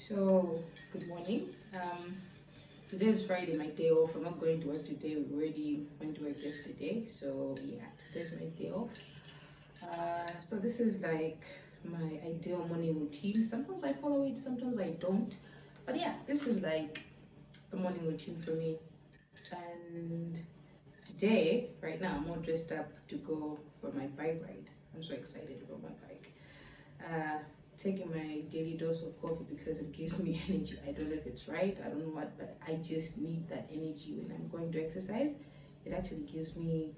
So, good morning. Today is Friday, my day off. I'm not going to work today. We already went to work yesterday. So, yeah, today's my day off. So, this is like my ideal morning routine. Sometimes I follow it, sometimes I don't. But yeah, this is like a morning routine for me. And today, right now, I'm all dressed up to go for my bike ride. I'm so excited about my bike. Uh, Taking my daily dose of coffee because it gives me energy. I don't know if it's right, I don't know what, but I just need that energy when I'm going to exercise. It actually gives me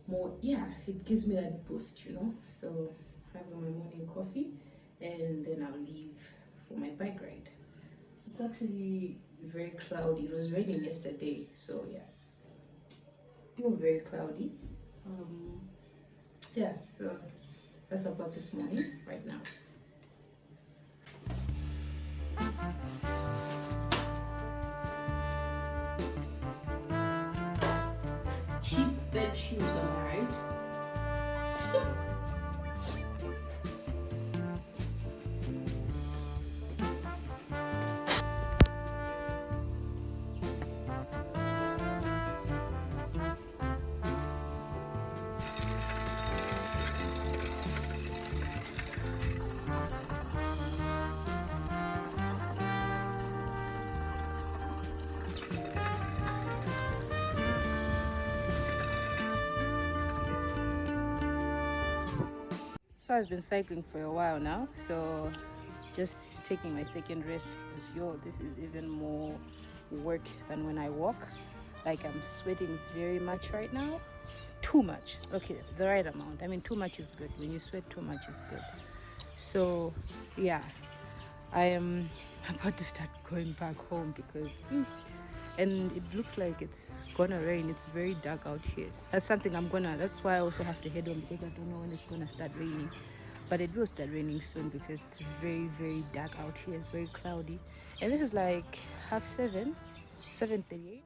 more, yeah, it gives me that boost. So having my morning coffee and then I'll leave for my bike ride. It's actually very cloudy. It was raining yesterday, so yeah, it's still very cloudy. Um, yeah, so that's about this morning right now. Cheap bed shoes, am I right? So I've been cycling for a while now, so just taking my second rest because this is even more work than when I walk. Like I'm sweating very much right now. Too much. Okay, the right amount. I mean, too much is good. When you sweat too much is good. So yeah, I am about to start going back home because and it looks like it's gonna rain. It's very dark out here. That's why I also have to head home because I don't know when it's gonna start raining. But it will start raining soon because it's very, very dark out here, very cloudy. And this is like half 7, 7:38.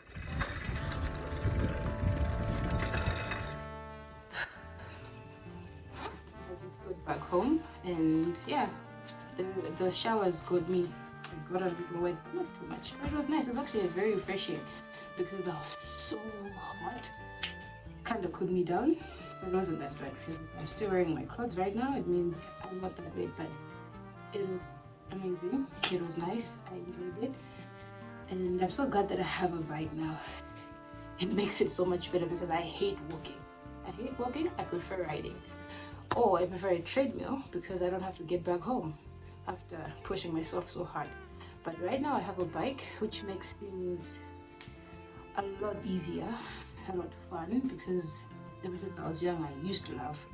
I just got back home and yeah, the showers got me. It got a little wet, not too much. But it was nice. It was actually very refreshing because I was so hot. Kind of cooled me down. But it wasn't that bad because I'm still wearing my clothes right now. It means I'm not that wet, but it was amazing. It was nice. I enjoyed it. And I'm so glad that I have a bike now. It makes it so much better because I hate walking. I prefer riding. Or I prefer a treadmill because I don't have to get back home after pushing myself so hard. But right now I have a bike, which makes things a lot easier, a lot fun, because ever since I was young I used to love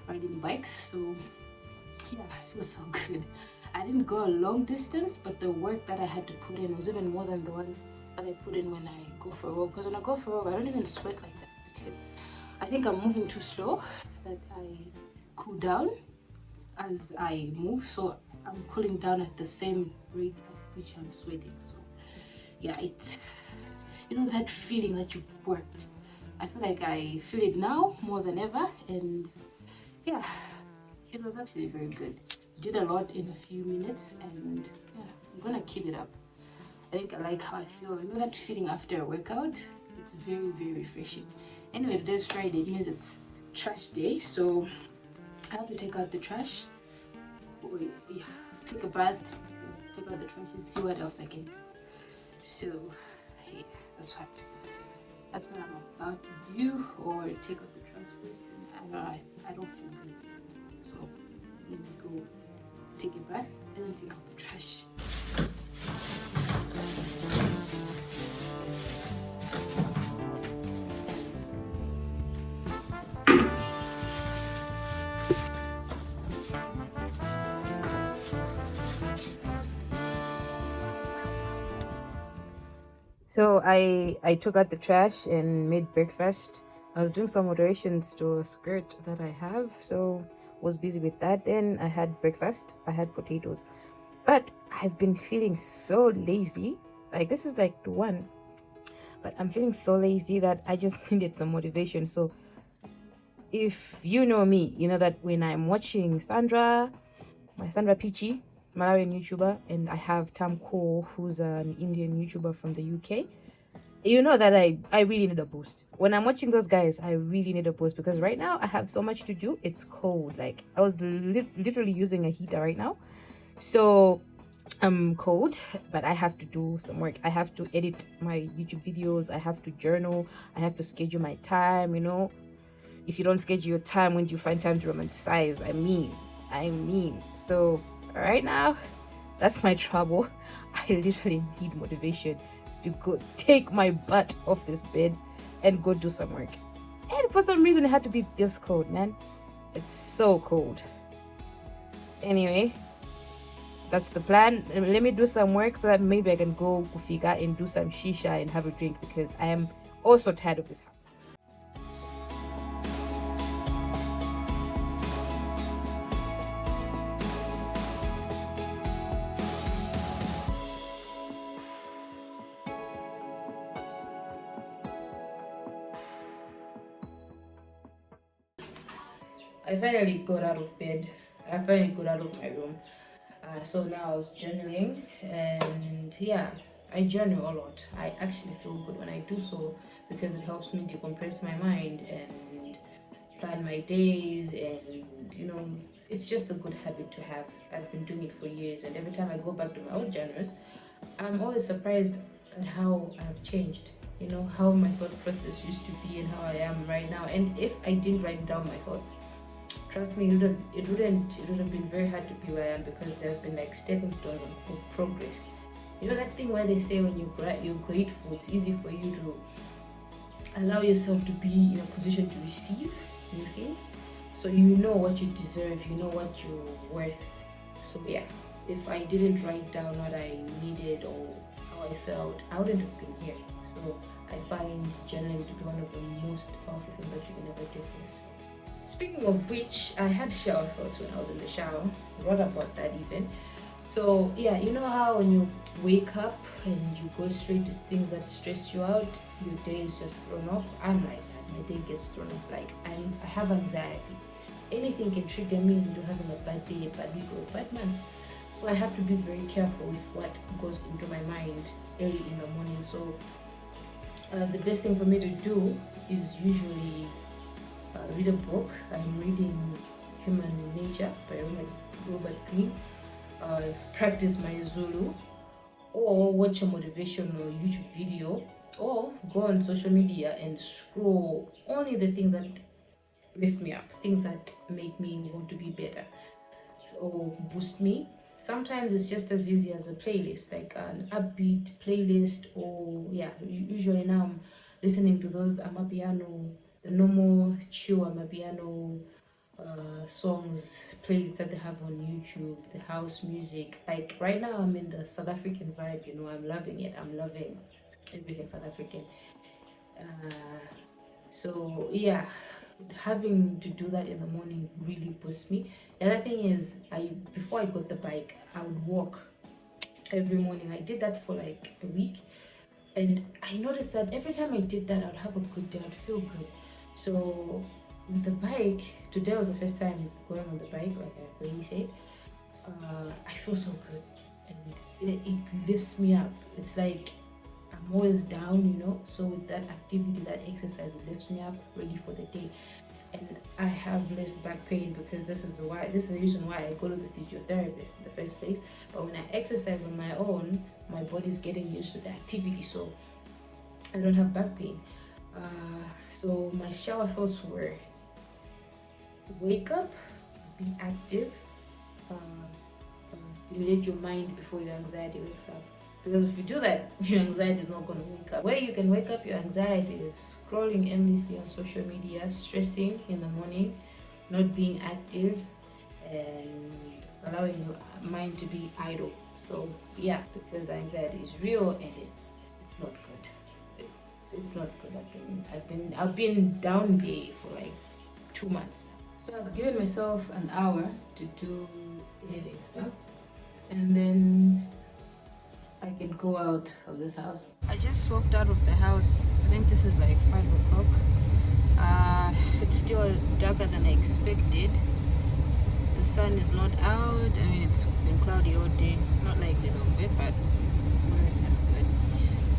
riding bikes. So yeah, I feel so good. I didn't go a long distance, but the work that I had to put in was even more than the one that I put in when I go for a walk. Because when I go for a walk, I don't even sweat like that because I think I'm moving too slow, that I cool down as I move. So I'm cooling down at the same rate at which I'm sweating. So yeah, it's, that feeling that you've worked. I feel like I feel it now more than ever. And yeah, it was actually very good. Did a lot in a few minutes, and yeah, I'm gonna keep it up. I think I like how I feel. That feeling after a workout, it's very, very refreshing. Anyway, today's Friday, it means it's trash day, so I have to take out the trash. Yeah, take a bath, take out the trash, and see what else I can do. So yeah, that's what I'm about to do, or take out the trash first. I don't feel good, so let me go take a bath and then take out the trash. So I took out the trash and made breakfast. I was doing some alterations to a skirt that I have, so was busy with that. Then I had breakfast. I had potatoes. But I've been feeling so lazy. Like this is like the one. But I'm feeling so lazy that I just needed some motivation. So if you know me, you know that when I'm watching Sandra Peachy, Malawian YouTuber, and I have Tam Kaur, who's an Indian YouTuber from the UK. You know that I really need a boost. When I'm watching those guys, I really need a boost because right now I have so much to do. It's cold. Like I was literally using a heater right now. So I'm cold, but I have to do some work. I have to edit my YouTube videos. I have to journal. I have to schedule my time, you know. If you don't schedule your time, when do you find time to romanticize? I mean. So right now, that's my trouble. I literally need motivation to go take my butt off this bed and go do some work. And for some reason, it had to be this cold, man. It's so cold. Anyway, that's the plan. Let me do some work so that maybe I can go Kufika and do some shisha and have a drink because I am also tired of this house. I finally got out of bed. I finally got out of my room. So now I was journaling, and yeah, I journal a lot. I actually feel good when I do so because it helps me decompress my mind and plan my days, and you know, it's just a good habit to have. I've been doing it for years, and every time I go back to my old journals, I'm always surprised at how I've changed. You know, how my thought process used to be and how I am right now. And if I didn't write down my thoughts, trust me, it would have been very hard to be where I am because there have been like stepping stones of progress. You know that thing where they say when you're grateful, it's easy for you to allow yourself to be in a position to receive new things. So you know what you deserve, you know what you're worth. So yeah, if I didn't write down what I needed or how I felt, I wouldn't have been here. So I find journaling to be one of the most powerful things that you can ever do for yourself. Speaking of which, I had shower thoughts when I was in the shower. What about that even? So yeah, you know how when you wake up and you go straight to things that stress you out, your day is just thrown off. I'm like that. My day gets thrown off. Like I have anxiety. Anything can trigger me into having a bad day, a bad week, or a bad month. So I have to be very careful with what goes into my mind early in the morning. So the best thing for me to do is usually read a book. I'm reading Human Nature by Robert Greene. Practice my Zulu, or watch a motivational YouTube video, or go on social media and scroll only the things that lift me up, things that make me want to be better or boost me. Sometimes it's just as easy as a playlist, like an upbeat playlist, or yeah, usually now I'm listening to those amapiano, the normal chill amapiano songs playlists that they have on YouTube, the house music. Like right now, I'm in the South African vibe. You know, I'm loving it. I'm loving everything South African. So yeah, having to do that in the morning really boosts me. The other thing is, I before I got the bike, I would walk every morning. I did that for like a week, and I noticed that every time I did that, I'd have a good day. I'd feel good. So with the bike, today was the first time going on the bike, like I really said. I feel so good, and it lifts me up. It's like I'm always down, you know. So with that activity, that exercise, it lifts me up, ready for the day. And I have less back pain because this is the reason why I go to the physiotherapist in the first place. But when I exercise on my own, my body's getting used to the activity, so I don't have back pain. So my shower thoughts were: wake up, be active, stimulate your mind before your anxiety wakes up. Because if you do that, your anxiety is not going to wake up. Where you can wake up your anxiety is scrolling endlessly on social media, stressing in the morning, not being active, and allowing your mind to be idle. So yeah, because anxiety is real and it's not good. It's not good. I've been down there for like 2 months now. So I've given myself an hour to do editing stuff, and then I can go out of this house. I just walked out of the house. I think this is like 5 o'clock. It's still darker than I expected. The the sun is not out. I mean, it's been cloudy all day, not like a little bit, but that's good.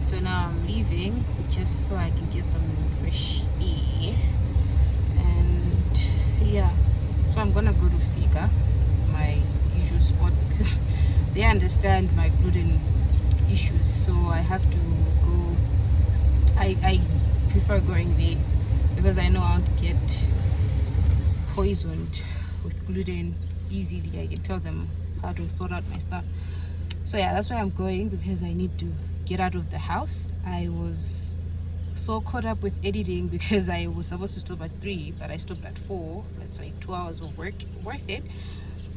So now I'm leaving just so I can get some fresh air. And yeah, so I'm gonna go to Fika, my usual spot, because they understand my gluten issues, so I have to go. I prefer going there because I know I won't get poisoned with gluten easily. I can tell them how to sort out my stuff. So yeah, that's why I'm going, because I need to get out of the house. I was so caught up with editing because I was supposed to stop at 3, but I stopped at 4. That's like 2 hours of work, worth it.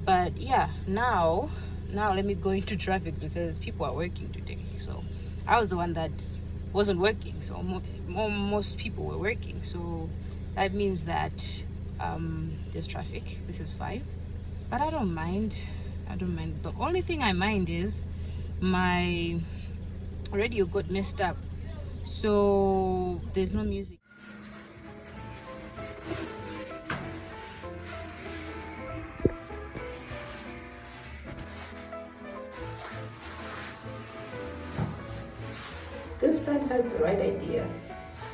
But yeah, now let me go into traffic because people are working today. So I was the one that wasn't working, so most people were working, so that means that there's traffic. This is 5, but I don't mind. The only thing I mind is my radio got messed up, so there's no music. This plant has the right idea.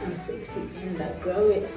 I'm sexy and I grow it.